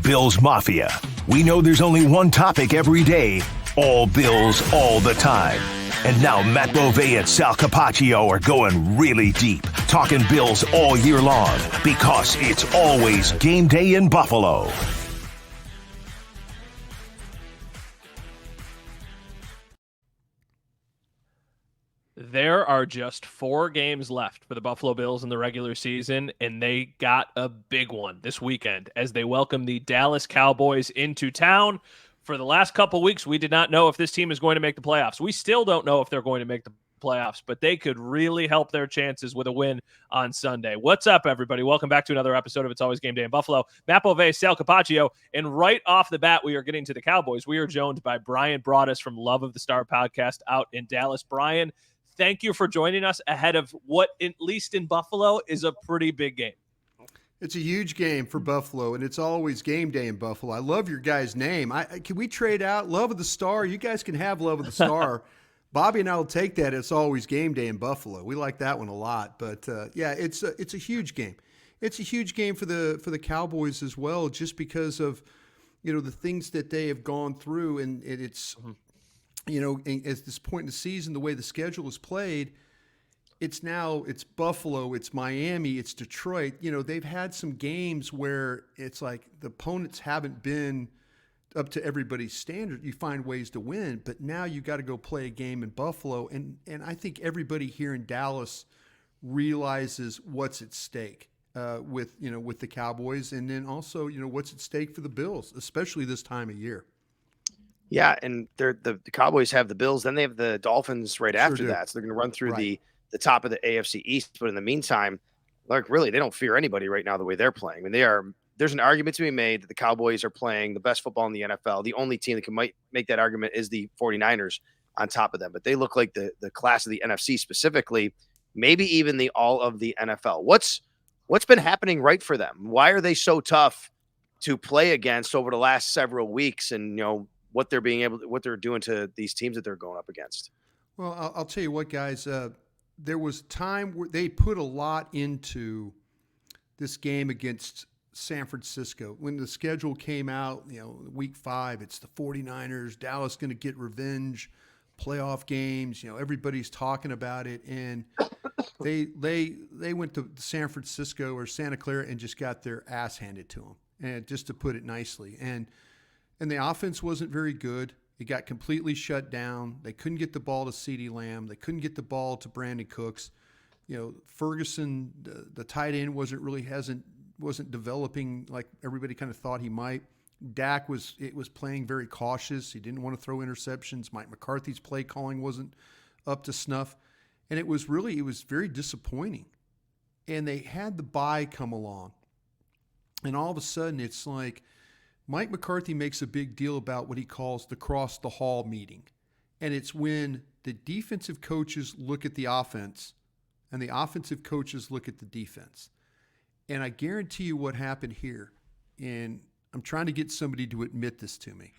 Bills Mafia. We know there's only one topic every day, all Bills all the time. And now Matt Bovee and Sal Capaccio are going really deep, talking Bills all year long, because it's always game day in Buffalo. There are just 4 games left for the Buffalo Bills in the regular season, and they got a big one this weekend as they welcome the Dallas Cowboys into town. For the last couple weeks, we did not know if this team is going to make the playoffs. We still don't know if they're going to make the playoffs, but they could really help their chances with a win on Sunday. What's up, everybody? Welcome back to another episode of It's Always Game Day in Buffalo. Matt Bovee, Sal Capaccio, and right off the bat, we are getting to the Cowboys. We are joined by Bryan Broaddus from Love of the Star podcast out in Dallas. Bryan, thank you for joining us ahead of what, at least in Buffalo, is a pretty big game. It's a huge game for Buffalo, and it's always game day in Buffalo. I love your guys' name. Can we trade out Love of the Star? You guys can have Love of the Star. Bobby and I will take that. It's always game day in Buffalo. We like that one a lot. But yeah, it's a huge game. It's a huge game for the Cowboys as well, just because of the things that they have gone through, and it's. At this point in the season, the way the schedule is played, it's Buffalo, it's Miami, it's Detroit. They've had some games where it's like the opponents haven't been up to everybody's standard. You find ways to win, but now you got to go play a game in Buffalo. And I think everybody here in Dallas realizes what's at stake with the Cowboys, and then also, what's at stake for the Bills, especially this time of year. Yeah, and the Cowboys have the Bills, then they have the Dolphins right after that. So they're going to run through the top of the AFC East. But in the meantime, really, they don't fear anybody right now the way they're playing. I mean, there's an argument to be made that the Cowboys are playing the best football in the NFL. The only team that might make that argument is the 49ers on top of them. But they look like the class of the NFC specifically, maybe even the all of the NFL. What's been happening right for them? Why are they so tough to play against over the last several weeks? And, what they're doing to these teams that they're going up against. Well, I'll tell you what, guys, there was time where they put a lot into this game against San Francisco. When the schedule came out, week 5, it's the 49ers, Dallas going to get revenge, playoff games, everybody's talking about it. And they went to San Francisco or Santa Clara and just got their ass handed to them, and just to put it nicely. And the offense wasn't very good. It got completely shut down. They couldn't get the ball to CeeDee Lamb. They couldn't get the ball to Brandon Cooks. Ferguson, the tight end, wasn't developing like everybody kind of thought he might. Dak was playing very cautious. He didn't want to throw interceptions. Mike McCarthy's play calling wasn't up to snuff. And it was very disappointing. And they had the bye come along. And all of a sudden it's like, Mike McCarthy makes a big deal about what he calls the cross the hall meeting. And it's when the defensive coaches look at the offense and the offensive coaches look at the defense. And I guarantee you what happened here, and I'm trying to get somebody to admit this to me,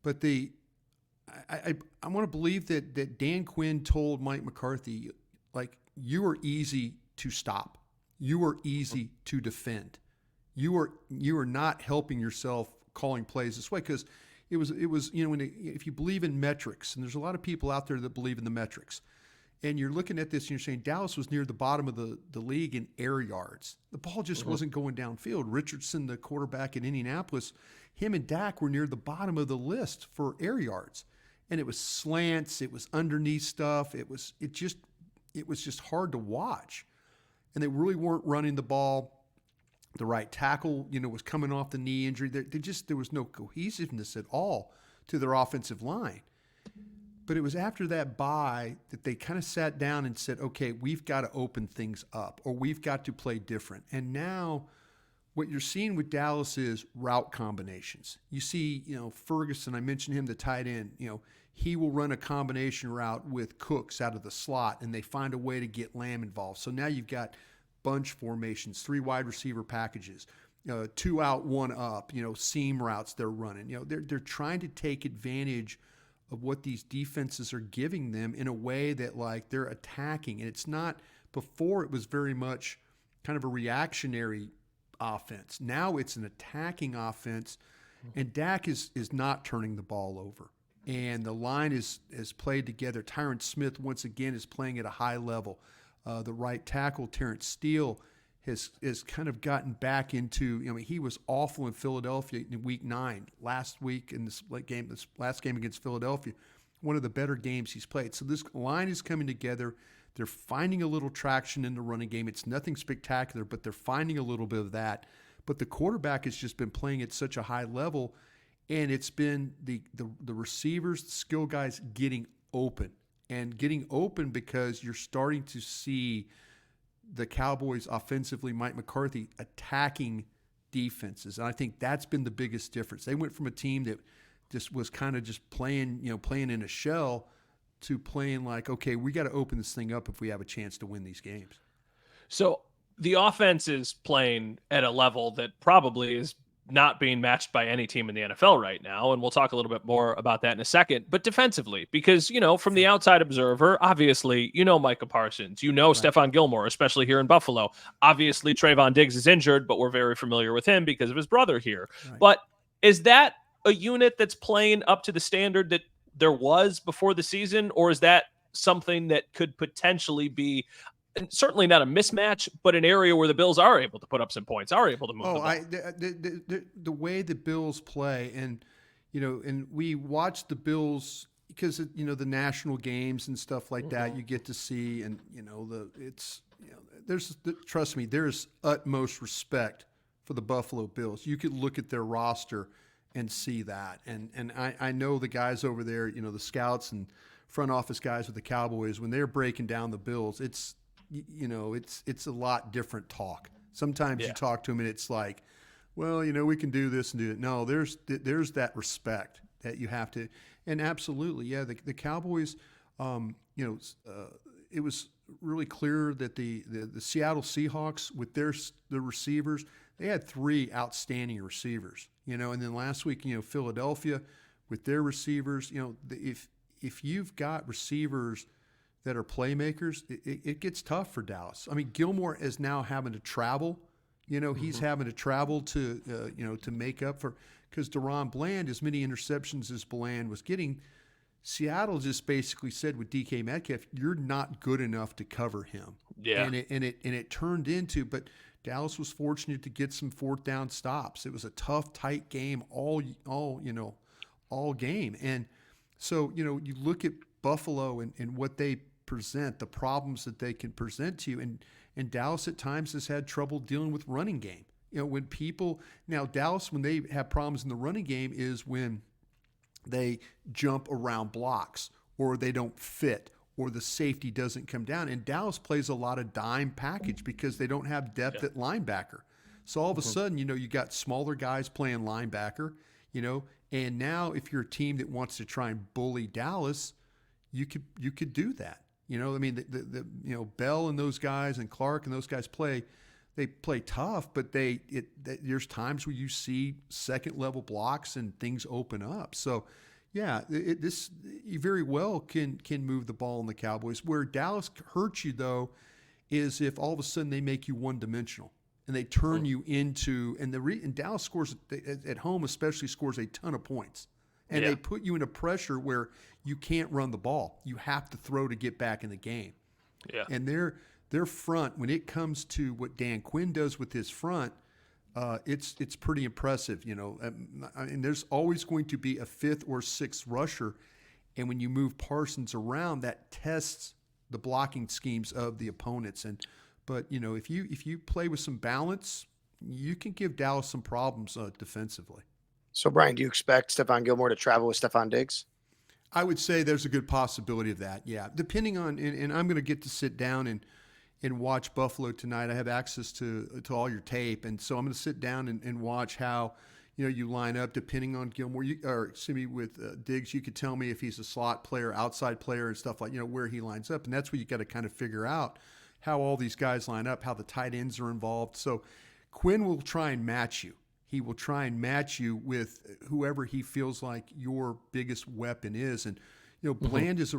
but I want to believe that Dan Quinn told Mike McCarthy, like, you are easy to stop. You are easy to defend. You are not helping yourself calling plays this way, because it was if you believe in metrics, and there's a lot of people out there that believe in the metrics, and you're looking at this and you're saying Dallas was near the bottom of the league in air yards. The ball just wasn't going downfield. Richardson, the quarterback in Indianapolis, him and Dak were near the bottom of the list for air yards, and it was slants, it was underneath stuff, it was just hard to watch, and they really weren't running the ball. The right tackle, was coming off the knee injury. There was no cohesiveness at all to their offensive line. But it was after that bye that they kind of sat down and said, okay, we've got to open things up, or we've got to play different. And now what you're seeing with Dallas is route combinations. You see, Ferguson, I mentioned him, the tight end, he will run a combination route with Cooks out of the slot, and they find a way to get Lamb involved. So now you've got bunch formations, 3 wide receiver packages, 2 out, 1 up, seam routes they're running. They're trying to take advantage of what these defenses are giving them in a way that, like, they're attacking. And it's not, before it was very much kind of a reactionary offense. Now it's an attacking offense, and Dak is not turning the ball over. And the line is played together. Tyron Smith, once again, is playing at a high level. The right tackle, Terrence Steele, has kind of gotten back into, he was awful in Philadelphia in week 9. Last week in this last game against Philadelphia, one of the better games he's played. So this line is coming together. They're finding a little traction in the running game. It's nothing spectacular, but they're finding a little bit of that. But the quarterback has just been playing at such a high level, and it's been the receivers, the skill guys getting open. And getting open because you're starting to see the Cowboys offensively, Mike McCarthy, attacking defenses. And I think that's been the biggest difference. They went from a team that just was kind of just playing in a shell to playing like, okay, we got to open this thing up if we have a chance to win these games. So the offense is playing at a level that probably is not being matched by any team in the NFL right now. And we'll talk a little bit more about that in a second. But defensively, because, from the outside observer, obviously, Micah Parsons, right. Stephon Gilmore, especially here in Buffalo. Obviously, Trayvon Diggs is injured, but we're very familiar with him because of his brother here. Right. But is that a unit that's playing up to the standard that there was before the season? Or is that something that could potentially be certainly not a mismatch, but an area where the Bills are able to put up some points, are able to move the ball? The way the Bills play, and and we watch the Bills because the national games and stuff like that. You get to see, and trust me, there's utmost respect for the Buffalo Bills. You could look at their roster and see that, and I know the guys over there, the scouts and front office guys with the Cowboys, when they're breaking down the Bills, it's a lot different talk. Sometimes you talk to them and it's like, well, we can do this and do it. No, there's that respect that you have to, and absolutely, yeah, the Cowboys, it was really clear that the Seattle Seahawks with the receivers, they had 3 outstanding receivers, and then last week, Philadelphia with their receivers, if you've got receivers that are playmakers, it gets tough for Dallas. I mean, Gilmore is now having to travel. He's having to travel to make up for, because Deron Bland, as many interceptions as Bland was getting, Seattle just basically said with DK Metcalf, you're not good enough to cover him. Yeah. And it turned into, but Dallas was fortunate to get some 4th down stops. It was a tough, tight game all game. And so, you look at Buffalo and what they present, the problems that they can present to you. And Dallas at times has had trouble dealing with running game. When Dallas, when they have problems in the running game is when they jump around blocks or they don't fit or the safety doesn't come down. And Dallas plays a lot of dime package because they don't have depth at linebacker. So all of a sudden, you got smaller guys playing linebacker, and now if you're a team that wants to try and bully Dallas, you could do that. Bell and those guys and Clark and those guys play tough, but there's times where you see second level blocks and things open up. So yeah, you very well can move the ball in the Cowboys. Where Dallas hurts you though is if all of a sudden they make you one dimensional and they turn you into, and Dallas scores at home especially scores a ton of points. And they put you in a pressure where you can't run the ball. You have to throw to get back in the game. Yeah. And their front, when it comes to what Dan Quinn does with his front, it's pretty impressive. And there's always going to be a 5th or 6th rusher. And when you move Parsons around, that tests the blocking schemes of the opponents. But if you play with some balance, you can give Dallas some problems defensively. So, Brian, do you expect Stephon Gilmore to travel with Stephon Diggs? I would say there's a good possibility of that, yeah. Depending on, and I'm going to get to sit down and watch Buffalo tonight. I have access to all your tape, and so I'm going to sit down and watch how you line up depending on Gilmore. With Diggs, you could tell me if he's a slot player, outside player, and stuff like where he lines up, and that's where you got to kind of figure out how all these guys line up, how the tight ends are involved. So Quinn will try and match you. He will try and match you with whoever he feels like your biggest weapon is. And, Bland is a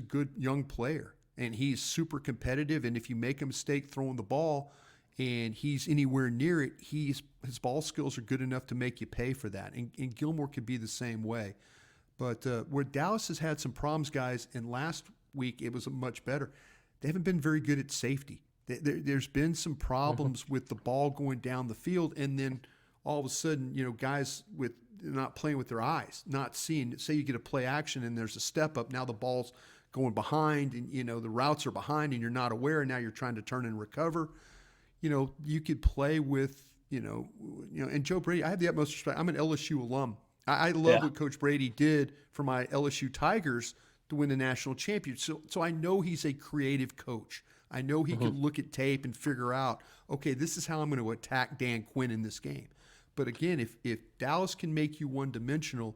good young player, and he's super competitive. And if you make a mistake throwing the ball and he's anywhere near it, his ball skills are good enough to make you pay for that. And Gilmore could be the same way. But where Dallas has had some problems, guys, and last week it was much better, they haven't been very good at safety. There's been some problems with the ball going down the field, and then all of a sudden, guys with not playing with their eyes, not seeing. Say you get a play action and there's a step up. Now the ball's going behind, and the routes are behind, and you're not aware. And now you're trying to turn and recover. You could play with, and Joe Brady. I have the utmost respect. I'm an LSU alum. I love what Coach Brady did for my LSU Tigers to win the national championship. So I know he's a creative coach. I know he can look at tape and figure out, okay, this is how I'm going to attack Dan Quinn in this game. But again, if Dallas can make you one-dimensional,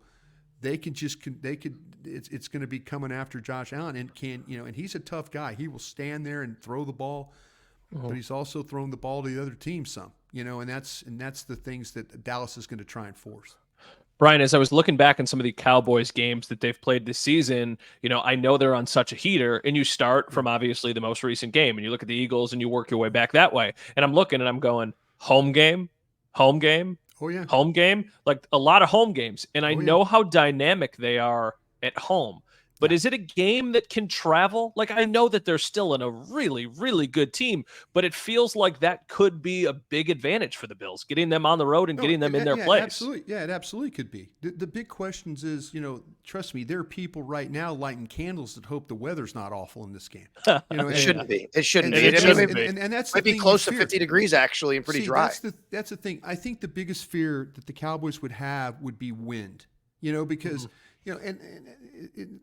it's going to be coming after Josh Allen, and and he's a tough guy. He will stand there and throw the ball, but he's also thrown the ball to the other team some, and that's the things that Dallas is going to try and force. Bryan, as I was looking back in some of the Cowboys games that they've played this season, I know they're on such a heater, and you start from obviously the most recent game, and you look at the Eagles and you work your way back that way. And I'm looking and I'm going, home game, home game, like a lot of home games. And I know how dynamic they are at home. But is it a game that can travel? Like, I know that they're still in a really, really good team, but it feels like that could be a big advantage for the Bills, getting them on the road and getting them in their place. Absolutely. Yeah, it absolutely could be. The big questions is, trust me, there are people right now lighting candles that hope the weather's not awful in this game. It shouldn't be. It shouldn't be. And that's might be close to 50 degrees actually and pretty dry. That's the thing. I think the biggest fear that the Cowboys would have would be wind, because –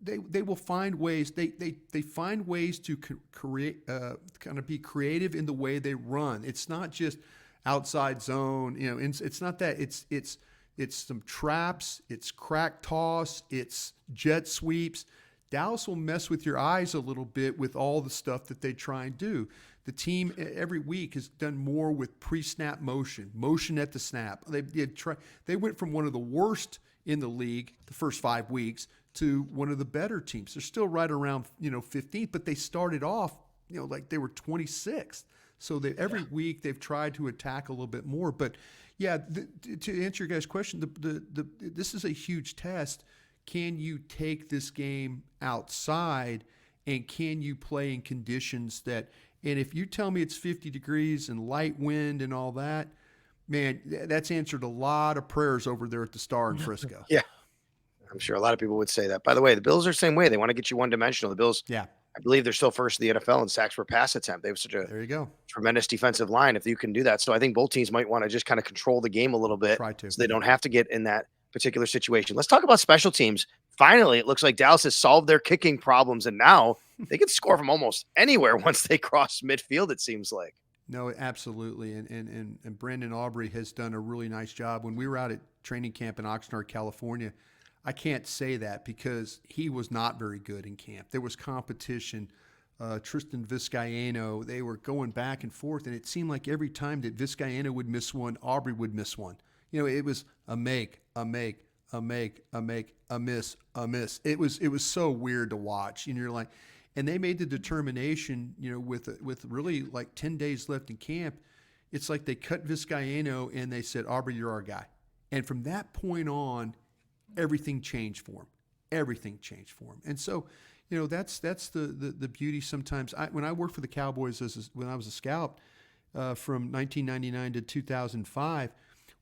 they will find ways. They find ways to create, kind of be creative in the way they run. It's not just outside zone. It's not that. It's some traps. It's crack toss. It's jet sweeps. Dallas will mess with your eyes a little bit with all the stuff that they try and do. The team every week has done more with pre-snap motion at the snap. They went from one of the worst in the league the first 5 weeks to one of the better teams. They're still right around 15th, but they started off like they were 26th. So every week they've tried to attack a little bit more. But yeah, to answer your guys' question, this is a huge test. Can you take this game outside, and can you play in conditions that? And if you tell me it's 50 degrees and light wind and all that, man, that's answered a lot of prayers over there at the Star in Frisco. Yeah, I'm sure a lot of people would say that. By the way, the Bills are the same way. They want to get you one-dimensional. The Bills, I believe they're still first in the NFL in sacks per pass attempt. They have such a tremendous defensive line if you can do that. So I think both teams might want to just kind of control the game a little bit so they don't have to get in that particular situation. Let's talk about special teams. Finally, it looks like Dallas has solved their kicking problems, and now they can score from almost anywhere once they cross midfield, it seems like. No, absolutely. And Brandon Aubrey has done a really nice job. When we were out at training camp in Oxnard, California, I can't say that because he was not very good in camp. There was competition. Tristan Vizcaino, they were going back and forth, and it seemed like every time that Vizcaino would miss one, Aubrey would miss one. It was a make, a miss. It was so weird to watch. And you're like, and they made the determination, with really like 10 days left in camp, it's like they cut Vizcaino and they said, Aubrey, you're our guy. And from that point on, everything changed for him. And so, that's the beauty sometimes. When I worked for the Cowboys when I was a scout from 1999 to 2005,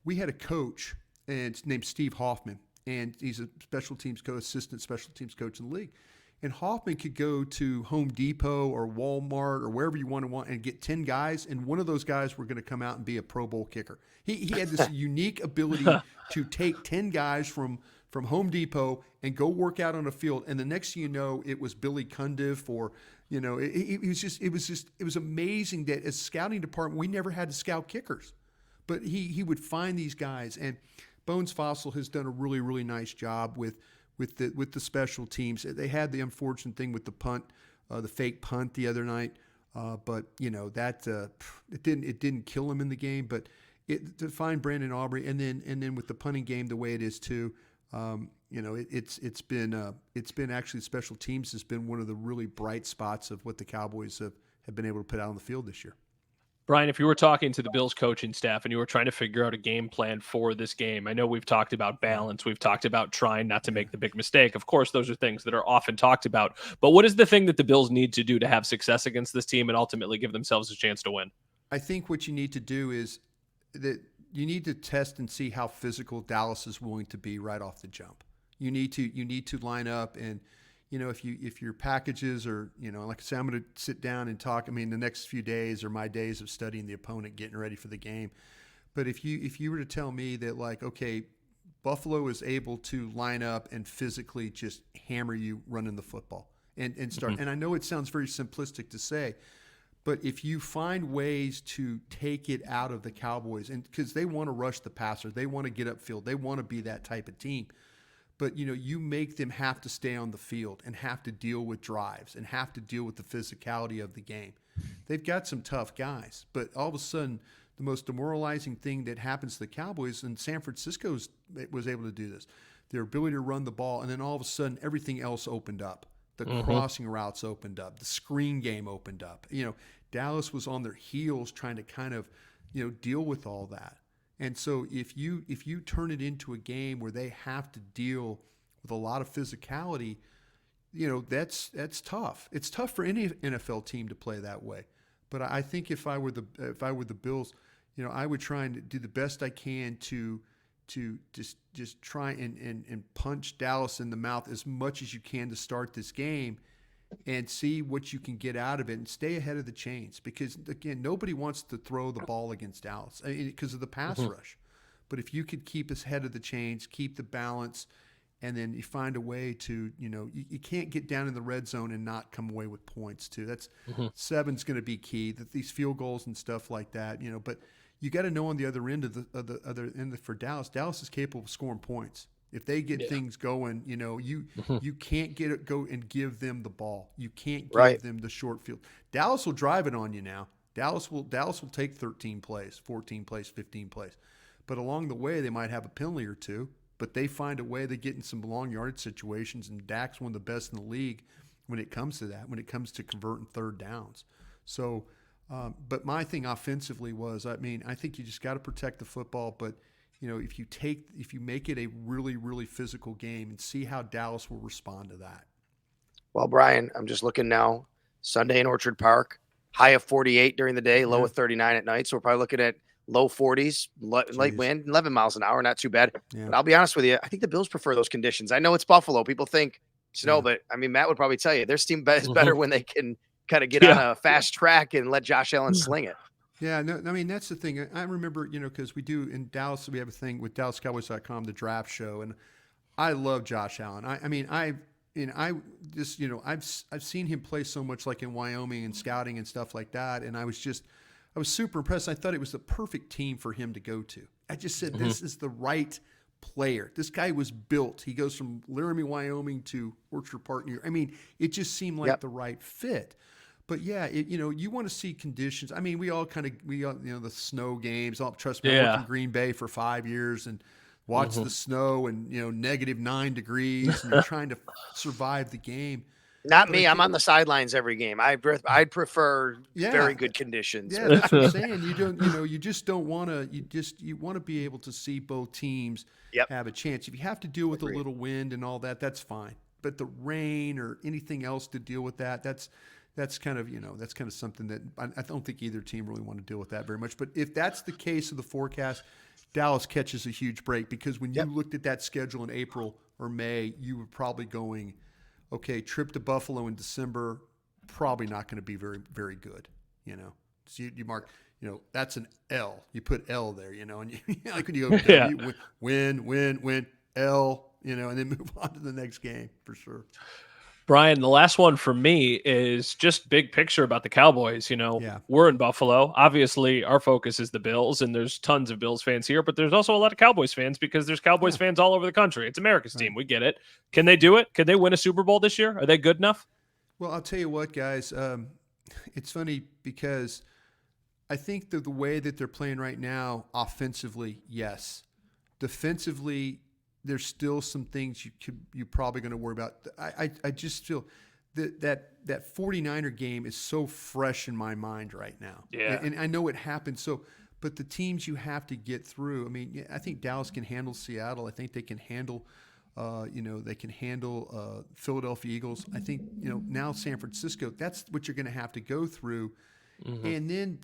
we had a coach and named Steve Hoffman, and he's a assistant special teams coach in the league. And Hoffman could go to Home Depot or Walmart or wherever you want and get 10 guys, and one of those guys were going to come out and be a Pro Bowl kicker. He had this unique ability to take 10 guys from Home Depot and go work out on a field, and the next thing you know, it was Billy Cundiff or it was amazing that as a scouting department, we never had to scout kickers, but he would find these guys. And Bones Fossil has done a really, really nice job with the special teams. They had the unfortunate thing with the punt, the fake punt the other night, but that it didn't kill him in the game. But to find Brandon Aubrey and then with the punting game the way it is too, it's been actually special teams has been one of the really bright spots of what the Cowboys have been able to put out on the field this year. Bryan, if you were talking to the Bills coaching staff and you were trying to figure out a game plan for this game, I know we've talked about balance. We've talked about trying not to make the big mistake. Of course, those are things that are often talked about. But what is the thing that the Bills need to do to have success against this team and ultimately give themselves a chance to win? I think what you need to do is that you need to test and see how physical Dallas is willing to be right off the jump. You need to line up, and if your packages are, like I said, I'm going to sit down and talk. I mean, the next few days are my days of studying the opponent, getting ready for the game. But if you were to tell me that, like, okay, Buffalo is able to line up and physically just hammer you running the football and start, and I know it sounds very simplistic to say, but if you find ways to take it out of the Cowboys, and because they want to rush the passer, they want to get upfield, they want to be that type of team. But, you make them have to stay on the field and have to deal with drives and have to deal with the physicality of the game. They've got some tough guys, but all of a sudden, the most demoralizing thing that happens to the Cowboys, and San Francisco was able to do this, their ability to run the ball, and then all of a sudden, everything else opened up. The crossing routes opened up. The screen game opened up. Dallas was on their heels trying to kind of, deal with all that. And so if you turn it into a game where they have to deal with a lot of physicality, that's tough. It's tough for any NFL team to play that way. But I think if I were the Bills, I would try and do the best I can to just try and punch Dallas in the mouth as much as you can to start this game and see what you can get out of it and stay ahead of the chains. Because, again, nobody wants to throw the ball against Dallas because of the pass rush. But if you could keep us ahead of the chains, keep the balance, and then you find a way to, you can't get down in the red zone and not come away with points too. That's 7's going to be key, that these field goals and stuff like that, but you got to know on the other end of the other end for Dallas is capable of scoring points. If they get things going, you can't go and give them the ball. You can't give them the short field. Dallas will drive it on you now. Dallas will take 13 plays, 14 plays, 15 plays. But along the way, they might have a penalty or two, but they find a way to get in some long yardage situations, and Dak's one of the best in the league when it comes to that, when it comes to converting third downs. So, but my thing offensively was, I think you just got to protect the football, but if you make it a really, really physical game and see how Dallas will respond to that. Well, Bryan, I'm just looking now. Sunday in Orchard Park, high of 48 during the day, low of 39 at night. So we're probably looking at low 40s, light wind, 11 miles an hour, not too bad. Yeah. But I'll be honest with you, I think the Bills prefer those conditions. I know it's Buffalo. People think snow, but Matt would probably tell you their team is better when they can kind of get on a fast track and let Josh Allen sling it. Yeah, no, that's the thing. I remember, because we do in Dallas, we have a thing with DallasCowboys.com, the draft show, and I love Josh Allen. I've seen him play so much, like in Wyoming and scouting and stuff like that, and I was super impressed. I thought it was the perfect team for him to go to. I just said, this is the right player. This guy was built. He goes from Laramie, Wyoming to Orchard Park, New York. It just seemed like the right fit. But yeah, you want to see conditions. We all the snow games. Trust me, I worked in Green Bay for 5 years and watched the snow and -9 degrees, and you're trying to survive the game. Not me. I'm on the sidelines every game. I'd prefer very good conditions. Yeah, that's what I'm saying. You just don't want to. You want to be able to see both teams have a chance. If you have to deal with a little wind and all that, that's fine. But the rain or anything else to deal with that's kind of something that I don't think either team really want to deal with that very much. But if that's the case of the forecast, Dallas catches a huge break, because when you looked at that schedule in April or May, you were probably going, okay, trip to Buffalo in December, probably not going to be very, very good. So you mark, that's an L. You put L there, and you, like when you go win, L, and then move on to the next game for sure. Bryan, the last one for me is just big picture about the Cowboys. We're in Buffalo. Obviously, our focus is the Bills, and there's tons of Bills fans here, but there's also a lot of Cowboys fans because there's Cowboys fans all over the country. It's America's team. We get it. Can they do it? Can they win a Super Bowl this year? Are they good enough? Well, I'll tell you what, guys. It's funny because I think that the way that they're playing right now, offensively, yes. Defensively, there's still some things you're probably going to worry about. I just feel that 49er game is so fresh in my mind right now. Yeah. And I know it happened. But the teams you have to get through, I mean, I think Dallas can handle Seattle. I think they can handle, Philadelphia Eagles. I think, now San Francisco, that's what you're going to have to go through. Mm-hmm. And then,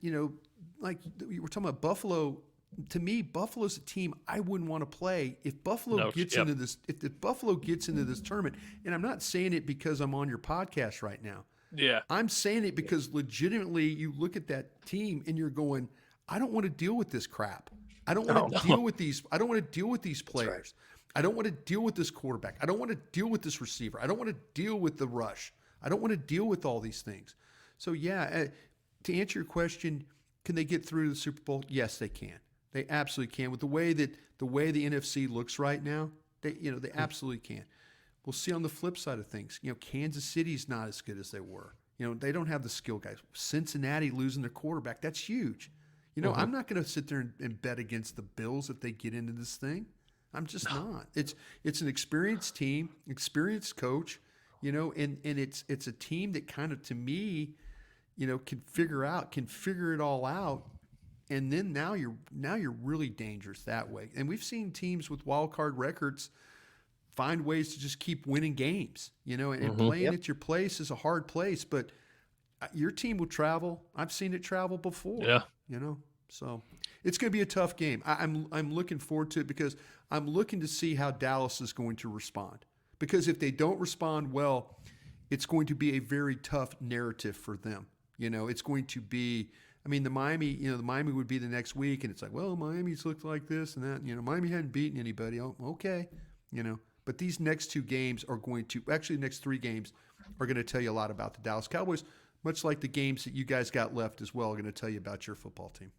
like we were talking about Buffalo. To me, Buffalo's a team I wouldn't want to play if Buffalo gets into this. If the Buffalo gets into this tournament, and I'm not saying it because I'm on your podcast right now. Yeah, I'm saying it because legitimately, you look at that team and you're going, I don't want to deal with this crap. I don't want to deal with these. I don't want to deal with these players. Right. I don't want to deal with this quarterback. I don't want to deal with this receiver. I don't want to deal with the rush. I don't want to deal with all these things. So yeah, to answer your question, can they get through the Super Bowl? Yes, they can. They absolutely can. With the way the NFC looks right now, they absolutely can. We'll see on the flip side of things. Kansas City's not as good as they were. They don't have the skill guys. Cincinnati losing their quarterback, that's huge. I'm not going to sit there and bet against the Bills if they get into this thing. I'm just not. It's an experienced team, experienced coach, and it's a team that kind of, to me, can figure it all out. And then now you're really dangerous that way. And we've seen teams with wild card records find ways to just keep winning games, and playing at your place is a hard place, but your team will travel. I've seen it travel before. Yeah. So it's going to be a tough game. I'm looking forward to it because I'm looking to see how Dallas is going to respond. Because if they don't respond well, it's going to be a very tough narrative for them. It's going to be, the Miami would be the next week, and it's like, well, Miami's looked like this and that. Miami hadn't beaten anybody. Oh, okay. But these next two games are going to, actually the next three games are going to tell you a lot about the Dallas Cowboys, much like the games that you guys got left as well are going to tell you about your football team.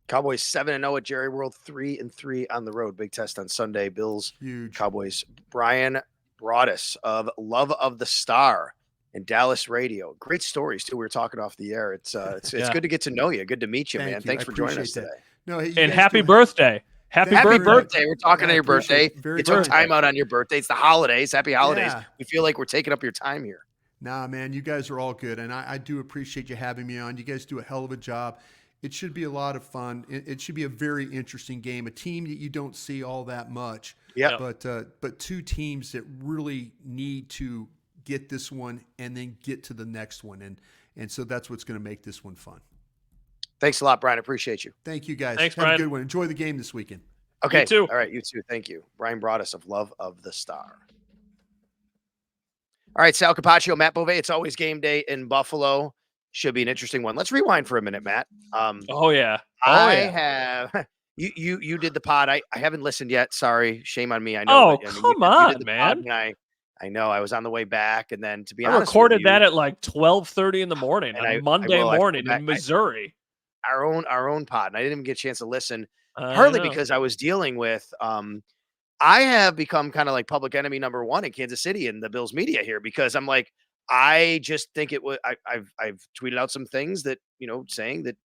Cowboys 7-0 at Jerry World, 3-3 on the road. Big test on Sunday. Bills, huge. Cowboys. Bryan Broaddus of Love of the Star and Dallas Radio. Great stories too. We were talking off the air. It's good to get to know you. Good to meet you, man. Thanks for joining us today. No, and happy birthday. Happy birthday. We're talking on your birthday. You took time out on your birthday. It's the holidays. Happy holidays. Yeah. We feel like we're taking up your time here. Nah, man, you guys are all good. And I do appreciate you having me on. You guys do a hell of a job. It should be a lot of fun. It should be a very interesting game. A team that you don't see all that much. Yeah. But two teams that really need to get this one and then get to the next one. And so that's what's going to make this one fun. Thanks a lot, Brian. I appreciate you. Thank you, guys. Thanks, Have Brian. a good one. Enjoy the game this weekend. Okay. You too. All right. You too. Thank you. Bryan Broaddus of Love of the Star. All right, Sal Capaccio, Matt Bove. It's always game day in Buffalo. Should be an interesting one. Let's rewind for a minute, Matt. I have you did the pod. I haven't listened yet. Sorry, shame on me. I know. Come on, man. I know. I was on the way back, and then to be honest, I recorded that at like 12:30 in the morning on Monday morning in Missouri. Our own pod, and I didn't even get a chance to listen. Partly because I was dealing with. I have become kind of like public enemy number one in Kansas City in the Bills media here because I'm like, I just think it was. I've tweeted out some things that saying that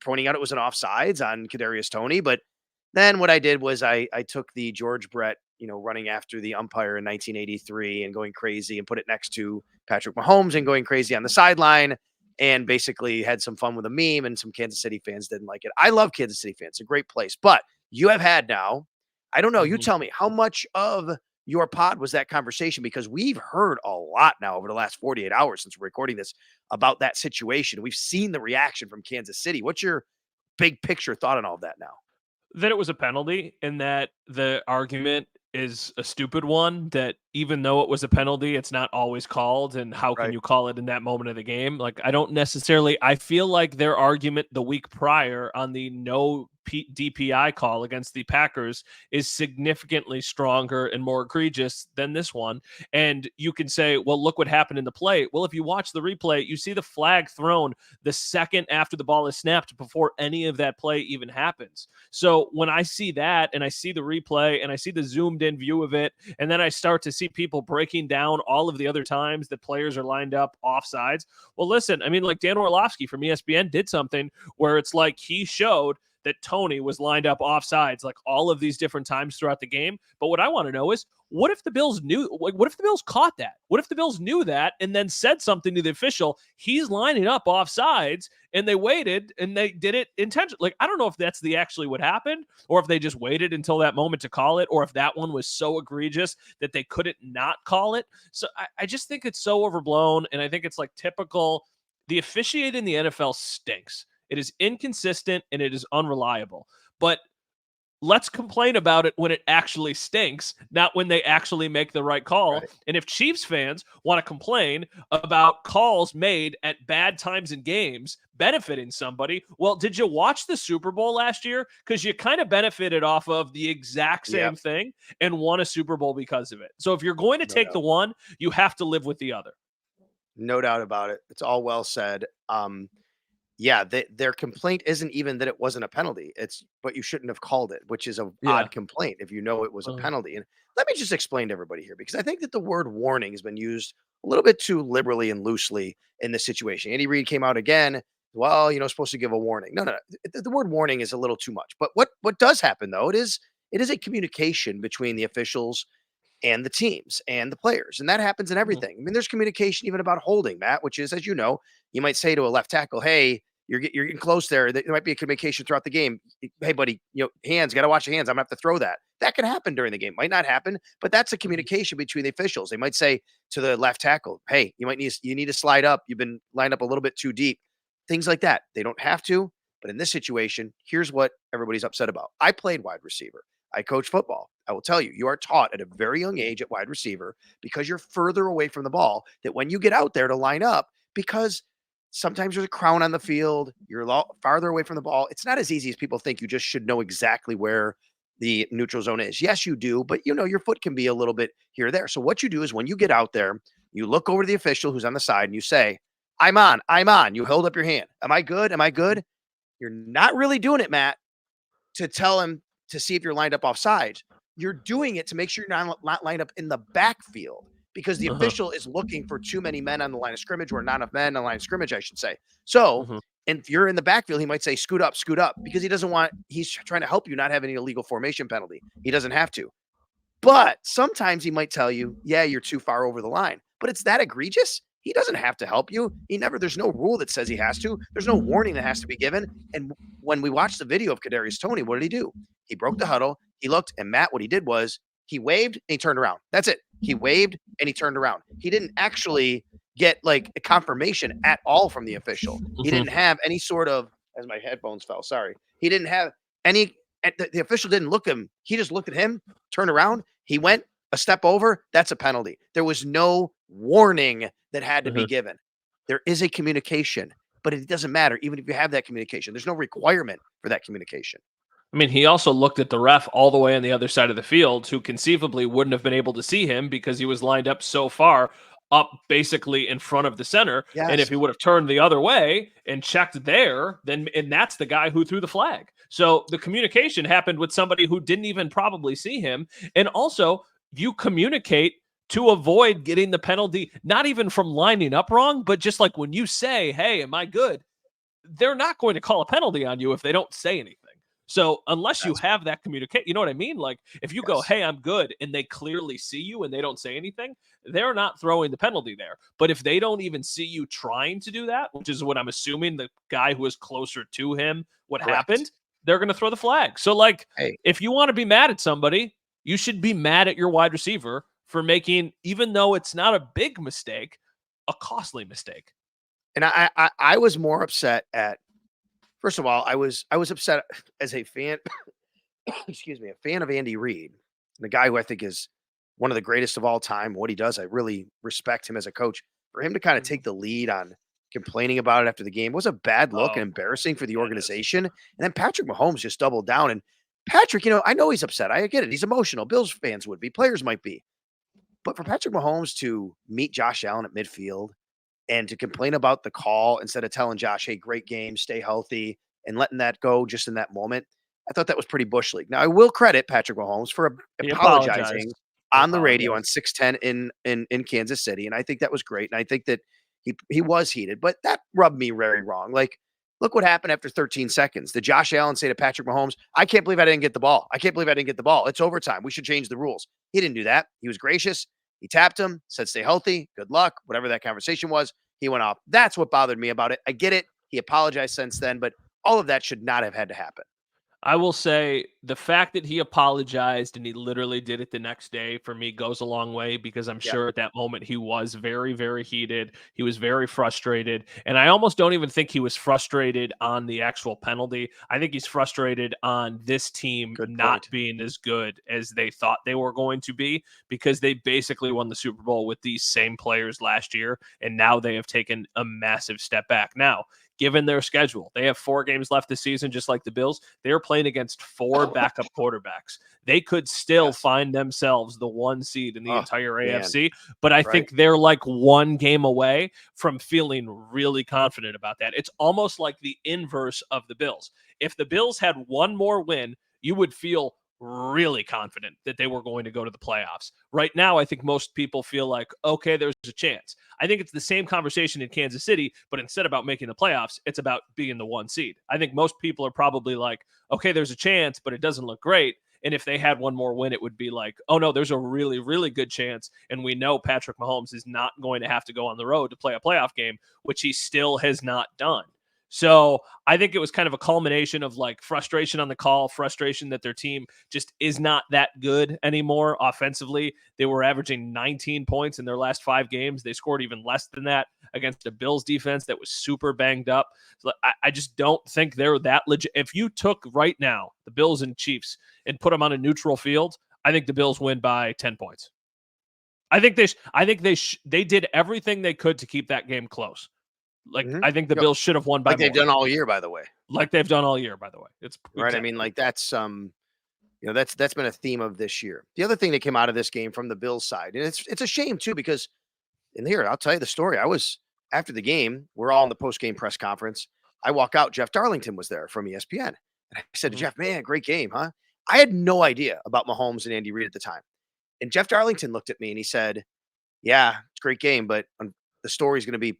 pointing out it was an offsides on Kadarius Toney, but then what I did was I took the George Brett running after the umpire in 1983 and going crazy and put it next to Patrick Mahomes and going crazy on the sideline and basically had some fun with a meme, and some Kansas City fans didn't like it. I love Kansas City fans. It's a great place, but you have had now. I don't know. You tell me, how much of your pod was that conversation? Because we've heard a lot now over the last 48 hours since we're recording this about that situation. We've seen the reaction from Kansas City. What's your big picture thought on all of that now? That it was a penalty, and that the argument is a stupid one, that even though it was a penalty, it's not always called. And how can you call it in that moment of the game? Like, I feel like their argument the week prior on the no DPI call against the Packers is significantly stronger and more egregious than this one. And you can say, well, look what happened in the play. Well, if you watch the replay, you see the flag thrown the second after the ball is snapped before any of that play even happens. So when I see that and I see the replay and I see the zoomed in view of it, and then I start to see people breaking down all of the other times that players are lined up offsides. Well, listen, I mean, like Dan Orlovsky from ESPN did something where it's like he showed that Tony was lined up offsides like all of these different times throughout the game. But what I want to know is, what if the Bills knew? What if the Bills caught that? What if the Bills knew that and then said something to the official? He's lining up offsides, and they waited and they did it intentionally. Like, I don't know if that's actually what happened, or if they just waited until that moment to call it, or if that one was so egregious that they couldn't not call it. So I just think it's so overblown, and I think it's like typical. The officiating in the NFL stinks. It is inconsistent and it is unreliable. But let's complain about it when it actually stinks, not when they actually make the right call. Right. And if Chiefs fans want to complain about calls made at bad times in games benefiting somebody, well, did you watch the Super Bowl last year? Because you kind of benefited off of the exact same thing and won a Super Bowl because of it. So if you're going to take the one, you have to live with the other. No doubt about it. It's all well said. Their complaint isn't even that it wasn't a penalty. It's but you shouldn't have called it, which is an odd complaint if you know it was a penalty. And let me just explain to everybody here, because I think that the word warning has been used a little bit too liberally and loosely in this situation. Andy Reid came out again. Well, supposed to give a warning. No. The word warning is a little too much. But what does happen though? It is a communication between the officials and the teams and the players. And that happens in everything. I mean, there's communication even about holding, Matt, which is, as you know, you might say to a left tackle, hey, you're getting close there. There might be a communication throughout the game. Hey, buddy, hands, got to watch your hands. I'm going to have to throw that. That can happen during the game. Might not happen, but that's a communication between the officials. They might say to the left tackle, hey, you need to slide up. You've been lined up a little bit too deep. Things like that. They don't have to, but in this situation, here's what everybody's upset about. I played wide receiver. I coach football. I will tell you, you are taught at a very young age at wide receiver, because you're further away from the ball, that when you get out there to line up, because sometimes there's a crown on the field, you're a lot farther away from the ball. It's not as easy as people think. You just should know exactly where the neutral zone is. Yes, you do, but your foot can be a little bit here or there. So what you do is when you get out there, you look over to the official who's on the side and you say, I'm on. You hold up your hand. Am I good? You're not really doing it, Matt, to tell him to see if you're lined up offside. You're doing it to make sure you're not lined up in the backfield, because the official is looking for too many men on the line of scrimmage, or not enough men on the line of scrimmage, I should say. So, and if you're in the backfield, he might say, scoot up, because he's trying to help you not have any illegal formation penalty. He doesn't have to. But sometimes he might tell you, yeah, you're too far over the line. But it's that egregious. He doesn't have to help you. There's no rule that says he has to. There's no warning that has to be given. And when we watched the video of Kadarius Toney, what did he do? He broke the huddle. He looked, and Matt, what he did was he waved and he turned around. That's it. He waved and he turned around. He didn't actually get like a confirmation at all from the official. He didn't have any sort of, as my headphones fell, sorry. He didn't have any, the official didn't look at him. He just looked at him, turned around. He went a step over. That's a penalty. There was no warning that had to be given. There is a communication, but it doesn't matter. Even if you have that communication, there's no requirement for that communication. I mean, he also looked at the ref all the way on the other side of the field, who conceivably wouldn't have been able to see him because he was lined up so far up basically in front of the center. Yes. And if he would have turned the other way and checked there, and that's the guy who threw the flag. So the communication happened with somebody who didn't even probably see him. And also, you communicate to avoid getting the penalty, not even from lining up wrong, but just like when you say, hey, am I good? They're not going to call a penalty on you if they don't say anything. So unless you have that communicate, you know what I mean? Like if you go, hey, I'm good, and they clearly see you and they don't say anything, they're not throwing the penalty there. But if they don't even see you trying to do that, which is what I'm assuming the guy who is closer to him, what happened, they're going to throw the flag. So like, if you want to be mad at somebody, you should be mad at your wide receiver for making, even though it's not a big mistake, a costly mistake. And I was more upset at, first of all, I was upset as a fan, excuse me, a fan of Andy Reid, the guy who I think is one of the greatest of all time. What he does, I really respect him as a coach. For him to kind of take the lead on complaining about it after the game was a bad look and embarrassing for the organization. And then Patrick Mahomes just doubled down. And Patrick, I know he's upset. I get it. He's emotional. Bills fans would be. Players might be. But for Patrick Mahomes to meet Josh Allen at midfield and to complain about the call instead of telling Josh, hey, great game, stay healthy, and letting that go just in that moment, I thought that was pretty Bush League. Now, I will credit Patrick Mahomes for apologizing on the radio on 610 in Kansas City, and I think that was great, and I think that he was heated, but that rubbed me very wrong. Like, Look what happened after 13 seconds. Did Josh Allen say to Patrick Mahomes, I can't believe I didn't get the ball. I can't believe I didn't get the ball. It's overtime. We should change the rules. He didn't do that. He was gracious. He tapped him, said, stay healthy. Good luck. Whatever that conversation was, he went off. That's what bothered me about it. I get it. He apologized since then, but all of that should not have had to happen. I will say the fact that he apologized and he literally did it the next day for me goes a long way, because I'm sure at that moment he was very, very heated. He was very frustrated. And I almost don't even think he was frustrated on the actual penalty. I think he's frustrated on this team not being as good as they thought they were going to be, because they basically won the Super Bowl with these same players last year. And now they have taken a massive step back. Now, given their schedule, they have 4 games left this season, just like the Bills. They're playing against 4 backup quarterbacks. They could still find themselves the 1 seed in the entire AFC, but I think they're like 1 game away from feeling really confident about that. It's almost like the inverse of the Bills. If the Bills had 1 more win, you would feel really confident that they were going to go to the playoffs. Right now, I think most people feel like, okay, there's a chance. I think it's the same conversation in Kansas City, but instead about making the playoffs, it's about being the 1 seed. I think most people are probably like, okay, there's a chance, but it doesn't look great. And if they had 1 more win, it would be like, oh no, there's a really, really good chance. And we know Patrick Mahomes is not going to have to go on the road to play a playoff game, which he still has not done. So I think it was kind of a culmination of like frustration on the call, frustration that their team just is not that good anymore offensively. They were averaging 19 points in their last 5 games. They scored even less than that against a Bills defense that was super banged up. So I just don't think they're that legit. If you took right now the Bills and Chiefs and put them on a neutral field, I think the Bills win by 10 points. I think they did everything they could to keep that game close. Like, I think the Bills should have won by like they've done all year, by the way. Like they've done all year, by the way. It's right. Exactly. I mean, like that's that's been a theme of this year. The other thing that came out of this game from the Bills side, and it's a shame too, because in here, I'll tell you the story. I was after the game, we're all in the post-game press conference. I walk out, Jeff Darlington was there from ESPN. And I said to Jeff, man, great game, huh? I had no idea about Mahomes and Andy Reid at the time. And Jeff Darlington looked at me and he said, yeah, it's a great game, but the story's going to be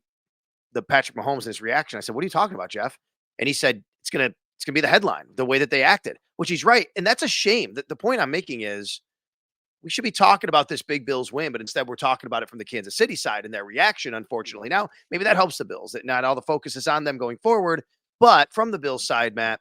the Patrick Mahomes and his reaction. I said, what are you talking about, Jeff? And he said, it's gonna be the headline, the way that they acted, which he's right. And that's a shame. The point I'm making is we should be talking about this big Bills win, but instead we're talking about it from the Kansas City side and their reaction, unfortunately. Now, maybe that helps the Bills, that not all the focus is on them going forward. But from the Bills side, Matt,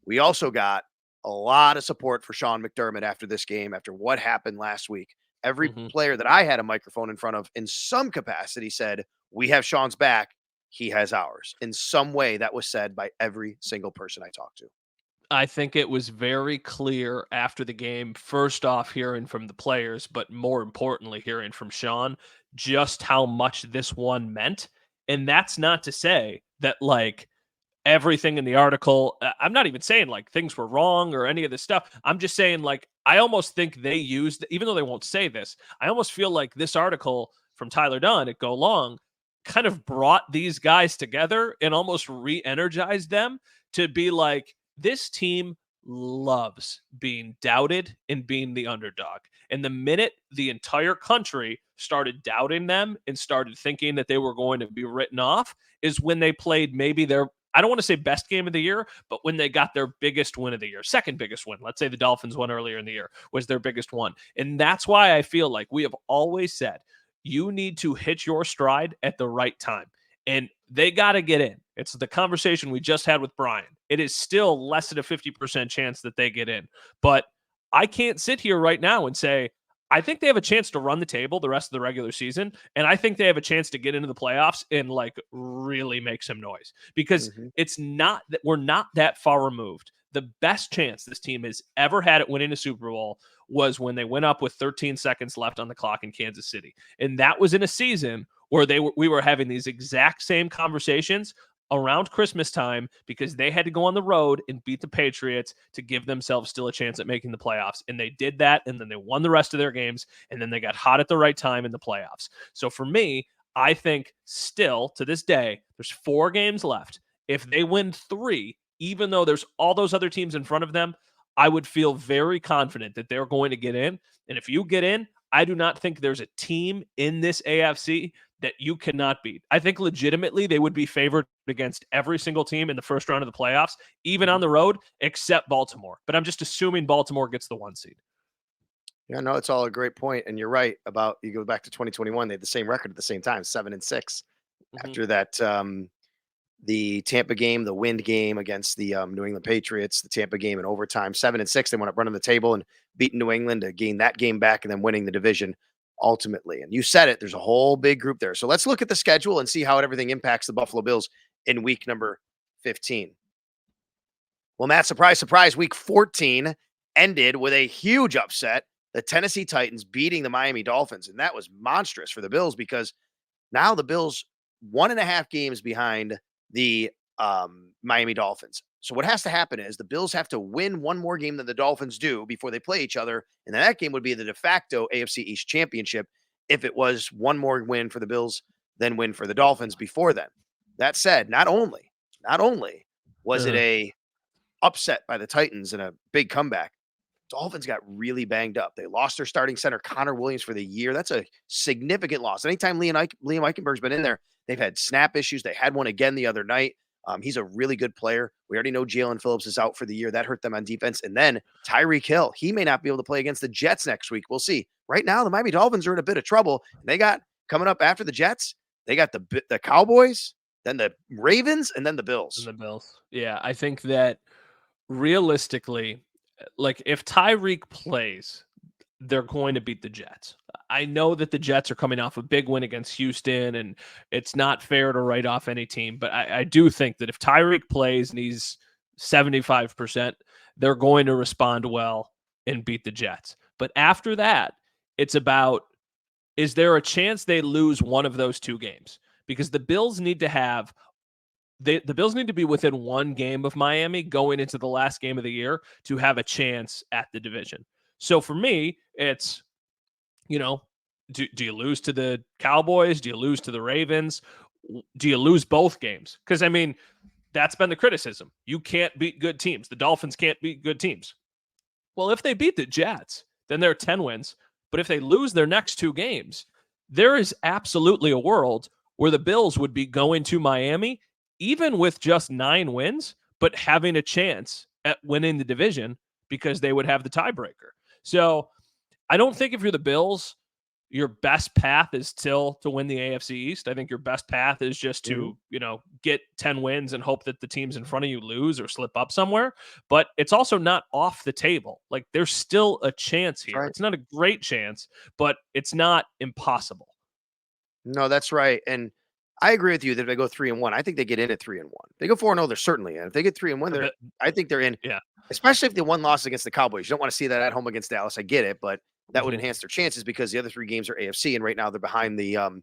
we also got a lot of support for Sean McDermott after this game, after what happened last week. Every player that I had a microphone in front of in some capacity said, we have Sean's back. He has ours. In some way, that was said by every single person I talked to. I think it was very clear after the game, first off, hearing from the players, but more importantly, hearing from Sean, just how much this one meant. And that's not to say that, like, everything in the article, I'm not even saying like things were wrong or any of this stuff. I'm just saying, like, I almost think they used, even though they won't say this, I almost feel like this article from Tyler Dunn at Go Long kind of brought these guys together and almost re-energized them to be like, this team loves being doubted and being the underdog. And the minute the entire country started doubting them and started thinking that they were going to be written off is when they played maybe their, I don't want to say best game of the year, but when they got their biggest win of the year, second biggest win. Let's say the Dolphins won earlier in the year was their biggest one. And that's why I feel like we have always said, you need to hit your stride at the right time. And they got to get in. It's the conversation we just had with Brian. It is still less than a 50% chance that they get in. But I can't sit here right now and say, I think they have a chance to run the table the rest of the regular season. And I think they have a chance to get into the playoffs and like really make some noise, because it's not that we're not that far removed. The best chance this team has ever had at winning a Super Bowl was when they went up with 13 seconds left on the clock in Kansas City. And that was in a season where we were having these exact same conversations around Christmas time, because they had to go on the road and beat the Patriots to give themselves still a chance at making the playoffs. And they did that, and then they won the rest of their games, and then they got hot at the right time in the playoffs. So for me, I think still to this day, there's 4 games left. If they win 3, even though there's all those other teams in front of them, I would feel very confident that they're going to get in. And if you get in, I do not think there's a team in this AFC that you cannot beat. I think legitimately they would be favored against every single team in the first round of the playoffs, even on the road, except Baltimore. But I'm just assuming Baltimore gets the 1 seed. Yeah, no, it's all a great point, and you're right about you go back to 2021, they had the same record at the same time, 7-6. After that, the Tampa game, the Wind game against the New England Patriots, the Tampa game in overtime, 7-6. They went up running the table and beating New England to gain that game back and then winning the division ultimately. And you said it, there's a whole big group there. So let's look at the schedule and see how everything impacts the Buffalo Bills in week number 15. Well, Matt, surprise, surprise, week 14 ended with a huge upset. The Tennessee Titans beating the Miami Dolphins. And that was monstrous for the Bills because now the Bills 1.5 games behind the Miami Dolphins. So what has to happen is the Bills have to win one more game than the Dolphins do before they play each other. And then that game would be the de facto AFC East championship if it was one more win for the Bills than win for the Dolphins before then. That said, not only was it a upset by the Titans and a big comeback, Dolphins got really banged up. They lost their starting center, Connor Williams, for the year. That's a significant loss. Anytime Liam Eichenberg's been in there, they've had snap issues. They had one again the other night. He's a really good player. We already know Jalen Phillips is out for the year. That hurt them on defense. And then Tyreek Hill, he may not be able to play against the Jets next week. We'll see. Right now, the Miami Dolphins are in a bit of trouble. They got coming up after the Jets. They got the Cowboys, then the Ravens, and then the Bills. And the Bills. Yeah, I think that realistically, like if Tyreek plays, they're going to beat the Jets. I know that the Jets are coming off a big win against Houston, and it's not fair to write off any team. But I do think that if Tyreek plays and he's 75%, they're going to respond well and beat the Jets. But after that, it's about, is there a chance they lose one of those 2 games? Because the Bills need to have the Bills need to be within 1 game of Miami going into the last game of the year to have a chance at the division. So for me, it's, do you lose to the Cowboys? Do you lose to the Ravens? Do you lose both games? Because, I mean, that's been the criticism. You can't beat good teams. The Dolphins can't beat good teams. Well, if they beat the Jets, then they're 10 wins. But if they lose their next 2 games, there is absolutely a world where the Bills would be going to Miami even with just 9 wins, but having a chance at winning the division because they would have the tiebreaker. So I don't think if you're the Bills, your best path is still to win the AFC East. I think your best path is just to, get 10 wins and hope that the teams in front of you lose or slip up somewhere. But it's also not off the table. Like there's still a chance here. Right. It's not a great chance, but it's not impossible. No, that's right. And I agree with you that if they go 3-1, I think they get in at 3-1. They go 4-0, they're certainly in. If they get 3-1, I think they're in. Yeah. Especially if they won loss against the Cowboys. You don't want to see that at home against Dallas. I get it, but that would enhance their chances because the other 3 games are AFC, and right now they're behind the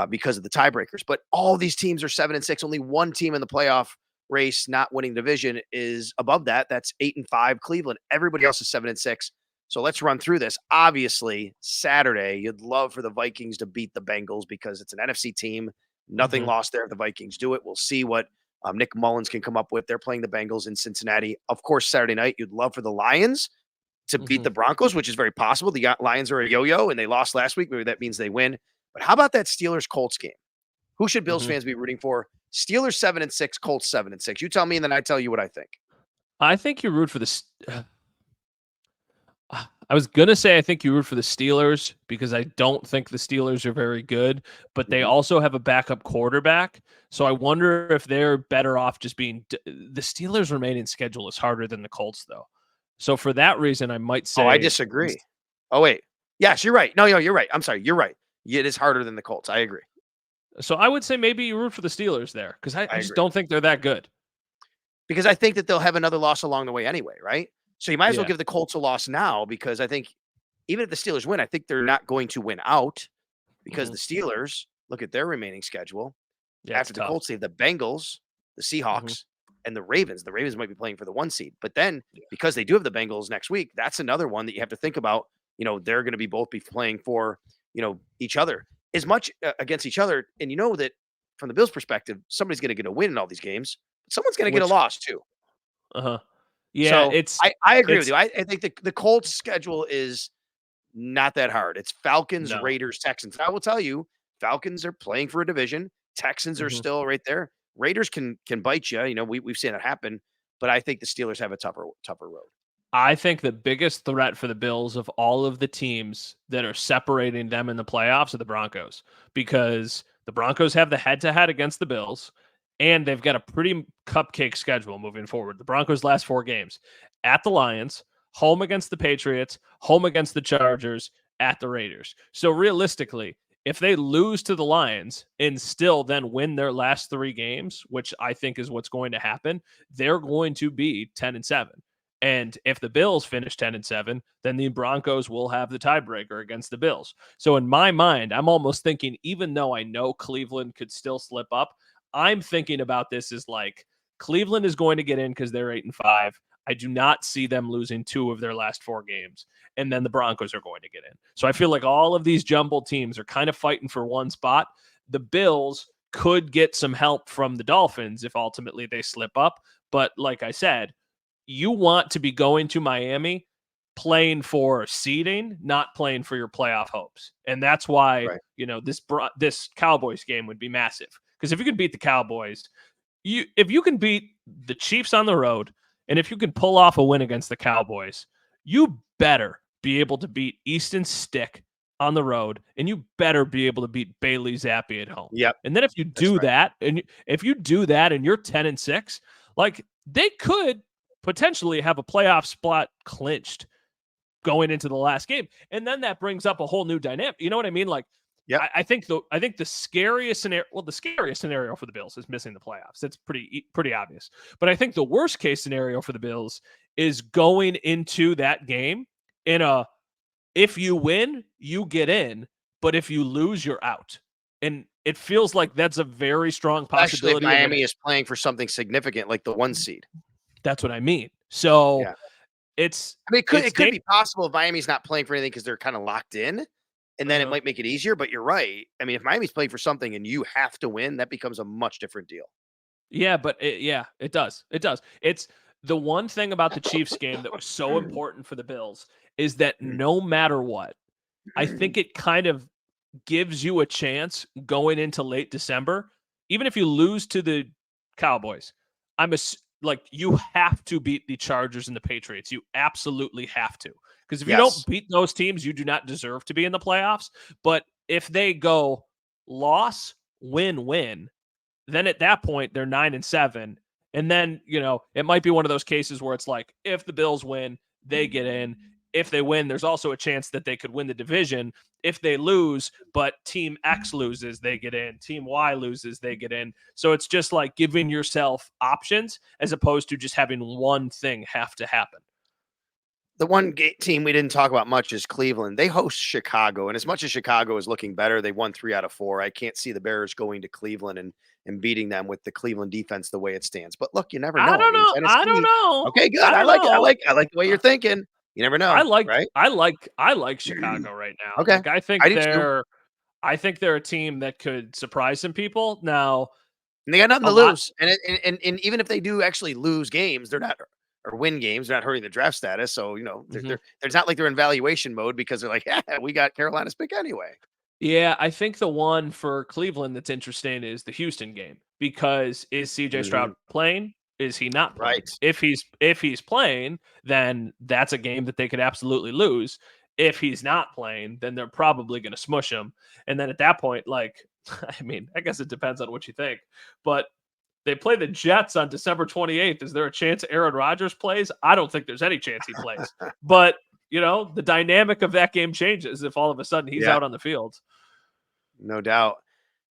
because of the tiebreakers. But all these teams are 7-6. Only one team in the playoff race not winning division is above that. That's 8-5 Cleveland. Everybody else is 7-6. So let's run through this. Obviously, Saturday, you'd love for the Vikings to beat the Bengals because it's an NFC team. Nothing lost there if the Vikings do it. We'll see what Nick Mullins can come up with. They're playing the Bengals in Cincinnati. Of course, Saturday night, you'd love for the Lions to beat the Broncos, which is very possible. The Lions are a yo-yo, and they lost last week. Maybe that means they win. But how about that Steelers-Colts game? Who should Bills fans be rooting for? Steelers 7-6, Colts 7-6. You tell me, and then I tell you what I think. I think you root for the I was going to say I think you root for the Steelers because I don't think the Steelers are very good, but they also have a backup quarterback. So I wonder if they're better off just being – the Steelers' remaining schedule is harder than the Colts, though. So for that reason, I might say – Oh, I disagree. Oh, wait. Yes, you're right. No, you're right. I'm sorry. You're right. It is harder than the Colts. I agree. So I would say maybe you root for the Steelers there because I just don't think they're that good. Because I think that they'll have another loss along the way anyway, right? So you might as well give the Colts a loss now because I think even if the Steelers win, I think they're not going to win out because the Steelers, look at their remaining schedule. Yeah, after the Colts, they have the Bengals, the Seahawks, and the Ravens. The Ravens might be playing for the 1 seed. But then because they do have the Bengals next week, that's another one that you have to think about. They're going to both be playing for, each other as much against each other. And you know that from the Bills' perspective, somebody's going to get a win in all these games. But someone's going to get a loss too. Yeah, so I agree with you. I think the Colts schedule is not that hard. It's Falcons, Raiders, Texans. I will tell you, Falcons are playing for a division. Texans are still right there. Raiders can bite you. You know, we've seen it happen, but I think the Steelers have a tougher road. I think the biggest threat for the Bills of all of the teams that are separating them in the playoffs are the Broncos, because the Broncos have the head-to-head against the Bills, and they've got a pretty cupcake schedule moving forward. The Broncos' last 4 games: at the Lions, home against the Patriots, home against the Chargers, at the Raiders. So realistically, if they lose to the Lions and still then win their last 3 games, which I think is what's going to happen, they're going to be 10-7. And if the Bills finish 10-7, then the Broncos will have the tiebreaker against the Bills. So in my mind, I'm almost thinking, even though I know Cleveland could still slip up, I'm thinking about this as like Cleveland is going to get in because they're 8-5. I do not see them losing 2 of their last 4 games. And then the Broncos are going to get in. So I feel like all of these jumbled teams are kind of fighting for one spot. The Bills could get some help from the Dolphins if ultimately they slip up. But like I said, you want to be going to Miami playing for seeding, not playing for your playoff hopes. And that's why, this Cowboys game would be massive. Because if you can beat the Cowboys, if you can beat the Chiefs on the road, and if you can pull off a win against the Cowboys, you better be able to beat Easton Stick on the road, and you better be able to beat Bailey Zappi at home. Yep. And then if you do that, and if you do that and you're 10-6, like they could potentially have a playoff spot clinched going into the last game. And then that brings up a whole new dynamic. You know what I mean? Like, I think the scariest scenario for the Bills is missing the playoffs. That's pretty obvious. But I think the worst case scenario for the Bills is going into that game if you win, you get in, but if you lose, you're out. And it feels like that's a very strong possibility. Especially if Miami is playing for something significant like the 1 seed. That's what I mean. So it could be possible if Miami's not playing for anything because they're kind of locked in, and then it might make it easier. But you're right. I mean, if Miami's playing for something and you have to win, that becomes a much different deal. Yeah, but it does. It does. It's the one thing about the Chiefs game that was so important for the Bills is that no matter what, I think it kind of gives you a chance going into late December. Even if you lose to the Cowboys, you have to beat the Chargers and the Patriots. You absolutely have to. Because if you don't beat those teams, you do not deserve to be in the playoffs. But if they go loss, win, then at that point, they're 9-7. And then, it might be one of those cases where it's like, if the Bills win, they get in. If they win, there's also a chance that they could win the division. If they lose, but Team X loses, they get in. Team Y loses, they get in. So it's just like giving yourself options as opposed to just having one thing have to happen. The one team we didn't talk about much is Cleveland. They host Chicago, and as much as Chicago is looking better, they won 3 out of 4. I can't see the Bears going to Cleveland and beating them with the Cleveland defense the way it stands. But look, you never know. I don't know. Okay, good. I like the way you're thinking. You never know. Right? I like Chicago right now. Okay. Like, I think they're a team that could surprise some people. Now, and they got nothing to lose. And even if they do actually lose games, they're not, or win games, they're not hurting the draft status. So, there's not like they're in valuation mode because they're like, we got Carolina's pick anyway. Yeah, I think the one for Cleveland that's interesting is the Houston game, because is CJ Stroud playing? Is he not playing? Right. If he's playing, then that's a game that they could absolutely lose. If he's not playing, then they're probably going to smush him. And then at that point, I guess it depends on what you think. But they play the Jets on December 28th. Is there a chance Aaron Rodgers plays? I don't think there's any chance he plays. But, the dynamic of that game changes if all of a sudden he's out on the field. No doubt.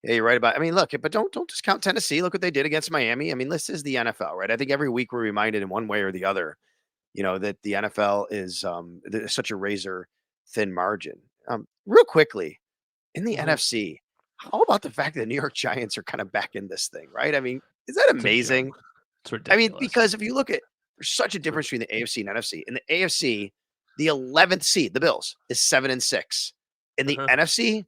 Yeah, you're right about. Look, but don't discount Tennessee. Look what they did against Miami. This is the NFL, right? I think every week we're reminded in one way or the other, that the NFL is there's such a razor thin margin. Real quickly, in the NFC, how about the fact that the New York Giants are kind of back in this thing, right? Is that amazing? It's ridiculous. Because if you look at, there's such a difference between the AFC and NFC. In the AFC, the 11th seed, the Bills, is 7-6. In the NFC,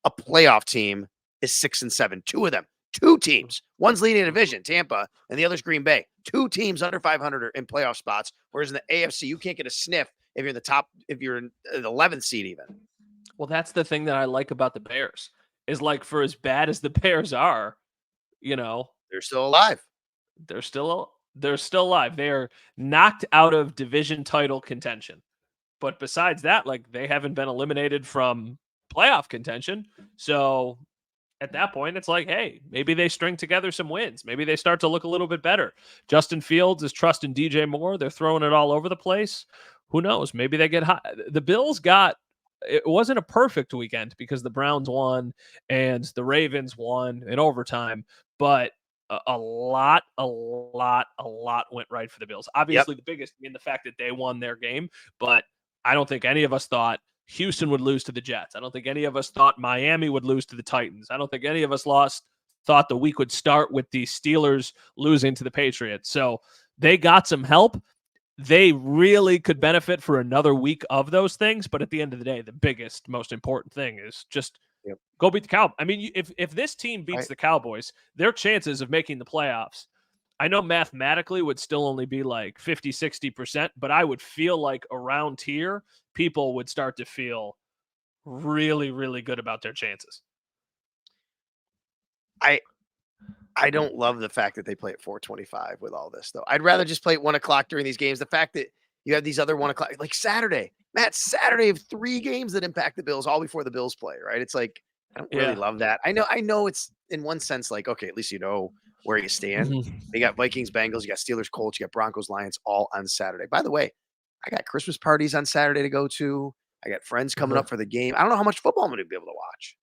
a playoff team is 6-7. 2 of them, 2 teams. One's leading a division, Tampa, and the other's Green Bay. 2 teams under 500 are in playoff spots. Whereas in the AFC, you can't get a sniff if you're in the top, if you're in the 11th seed even. Well, that's the thing that I like about the Bears is like, for as bad as the Bears are, They're still alive. they're still alive. They are knocked out of division title contention. But besides that, like, they haven't been eliminated from playoff contention. So at that point, it's like, hey, maybe they string together some wins. Maybe they start to look a little bit better. Justin Fields is trusting DJ Moore. They're throwing it all over the place. Who knows? Maybe they get hot. The Bills it wasn't a perfect weekend because the Browns won and the Ravens won in overtime, but a lot went right for the Bills. Obviously, the biggest being the fact that they won their game, but I don't think any of us thought Houston would lose to the Jets. I don't think any of us thought Miami would lose to the Titans. I don't think any of us thought the week would start with the Steelers losing to the Patriots. So they got some help. They really could benefit for another week of those things. But at the end of the day, the biggest, most important thing is just go beat the Cowboys. I mean, if this team beats the Cowboys, their chances of making the playoffs, I know mathematically would still only be like 50, 60%, but I would feel like around here, people would start to feel really, really good about their chances. I don't love the fact that they play at 4:25 with all this, though. I'd rather just play at 1 o'clock during these games. The fact that you have these other 1 o'clock, like Saturday. Saturday of 3 games that impact the Bills all before the Bills play, right? It's like, I don't really love that. I know it's in one sense like, okay, at least you know where you stand. You got Vikings, Bengals, you got Steelers, Colts, you got Broncos, Lions all on Saturday. By the way, I got Christmas parties on Saturday to go to. I got friends coming up for the game. I don't know how much football I'm going to be able to watch.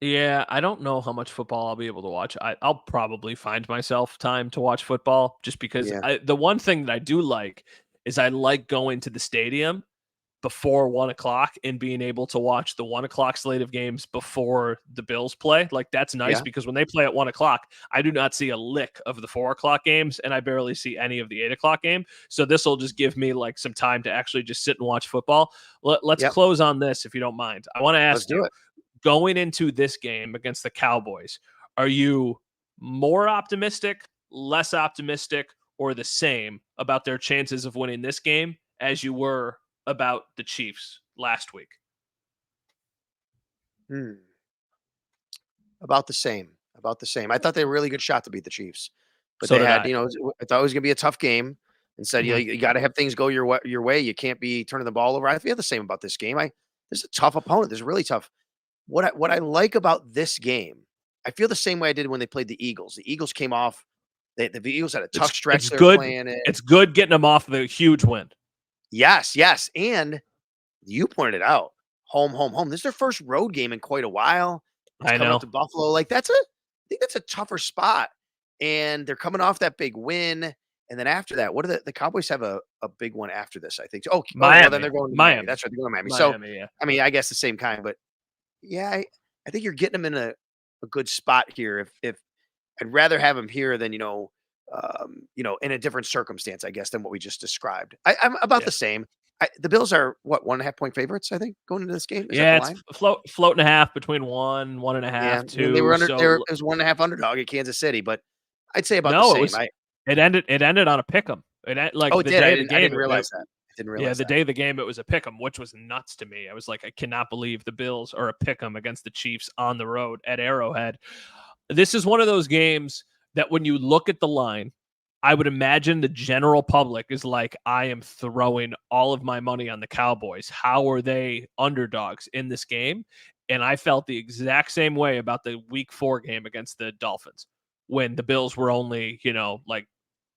Yeah, I don't know how much football I'll be able to watch. I'll probably find myself time to watch football just because the one thing that I do like is I like going to the stadium before 1 o'clock and being able to watch the 1 o'clock slate of games before the Bills play. Like, that's nice because when they play at 1 o'clock, I do not see a lick of the 4 o'clock games and I barely see any of the 8 o'clock game. So this will just give me like some time to actually just sit and watch football. Let's close on this if you don't mind. I want to ask you, going into this game against the Cowboys, are you more optimistic, less optimistic, or the same about their chances of winning this game as you were about the Chiefs last week? About the same. I thought they were a really good shot to beat the Chiefs, but So they had, I thought it was going to be a tough game and said, you got to have things go your way. You can't be turning the ball over. I feel the same about this game. There's a tough opponent. There's really tough. What I like about this game, I feel the same way I did when they played the Eagles. The Eagles came off. The Eagles had a tough stretch. They're playing it. It's good getting them off the huge win. Yes, and you pointed it out. Home. This is their first road game in quite a while. It's coming up to Buffalo. Like, I think that's a tougher spot. And they're coming off that big win. And then after that, what do the Cowboys have a big one after this, I think. Miami. Well, then they're going to Miami. That's right, they're going to Miami. Yeah. I mean, I guess the same kind, but yeah, I think you're getting them in a good spot here. If I'd rather have them here than in a different circumstance, I guess, than what we just described. I'm about the same. The Bills are 1.5 point favorites, I think, going into this game. Is that the line? It's float and a half between 1.5, 2. They were under. It was 1.5 underdog at Kansas City, but I'd say about the same. It ended on a pick'em. It did. I didn't realize that. The day of the game, it was a pick'em, which was nuts to me. I was like, I cannot believe the Bills are a pick'em against the Chiefs on the road at Arrowhead. This is one of those games that when you look at the line, I would imagine the general public is like, I am throwing all of my money on the Cowboys. How are they underdogs in this game? And I felt the exact same way about the Week 4 game against the Dolphins when the Bills were only,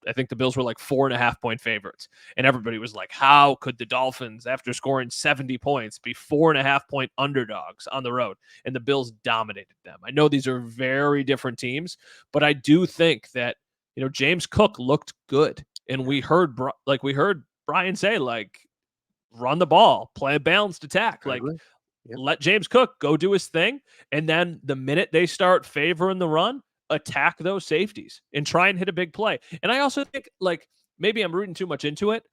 I think the Bills were like 4.5 point favorites. And everybody was like, how could the Dolphins, after scoring 70 points, be 4.5 point underdogs on the road? And the Bills dominated them. I know these are very different teams, but I do think that, James Cook looked good. And we heard Bryan say, run the ball, play a balanced attack. Let James Cook go do his thing. And then the minute they start favoring the run, attack those safeties and try and hit a big play. And I also think, maybe I'm rooting too much into it.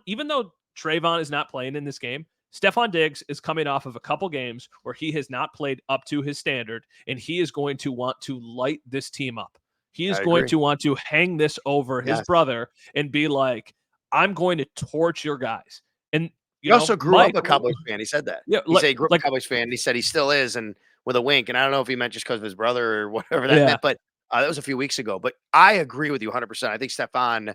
Even though Trayvon is not playing in this game, Stephon Diggs is coming off of a couple games where he has not played up to his standard, and he is going to want to light this team up. He is going to want to hang this over his brother and be like, I'm going to torch your guys. And he also grew up a Cowboys fan. He said that. Yeah, he said he grew up a Cowboys fan. And he said he still is. And with a wink. And I don't know if he meant just because of his brother or whatever that meant, but that was a few weeks ago. But I agree with you 100%. I think Stephon,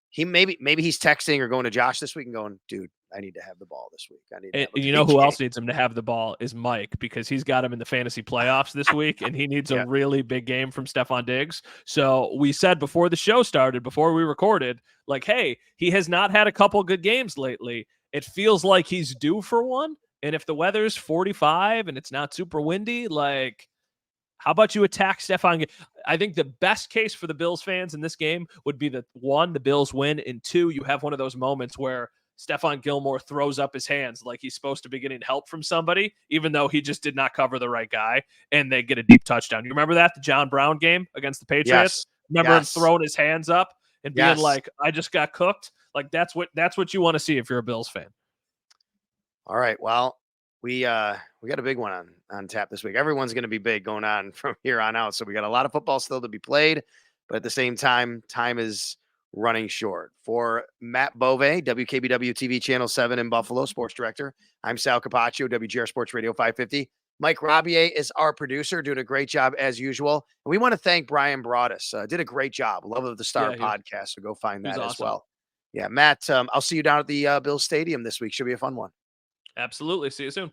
he maybe he's texting or going to Josh this week and going, dude, I need to have the ball this week. I need to have you know who else needs him to have the ball is Mike, because he's got him in the fantasy playoffs this week, and he needs a really big game from Stephon Diggs. So we said before the show started, before we recorded, like, hey, he has not had a couple good games lately. It feels like he's due for one. And if the weather's 45 and it's not super windy, like, how about you attack Stephon? I think the best case for the Bills fans in this game would be that, one, the Bills win, and two, you have one of those moments where Stephon Gilmore throws up his hands like he's supposed to be getting help from somebody, even though he just did not cover the right guy, and they get a deep touchdown. You remember that, the John Brown game against the Patriots? Remember him throwing his hands up and being like, I just got cooked? Like, that's what you want to see if you're a Bills fan. All right. Well, we got a big one on tap this week. Everyone's going to be big going on from here on out. So we got a lot of football still to be played, but at the same time is running short. For Matt Bove, WKBW TV Channel 7 in Buffalo, sports director, I'm Sal Capaccio, WGR Sports Radio 550. Mike Rabier is our producer, doing a great job as usual. And we want to thank Bryan Broaddus. Did a great job. Love of the Star podcast. So go find that as well. Yeah, Matt, I'll see you down at the Bills Stadium this week. Should be a fun one. Absolutely. See you soon.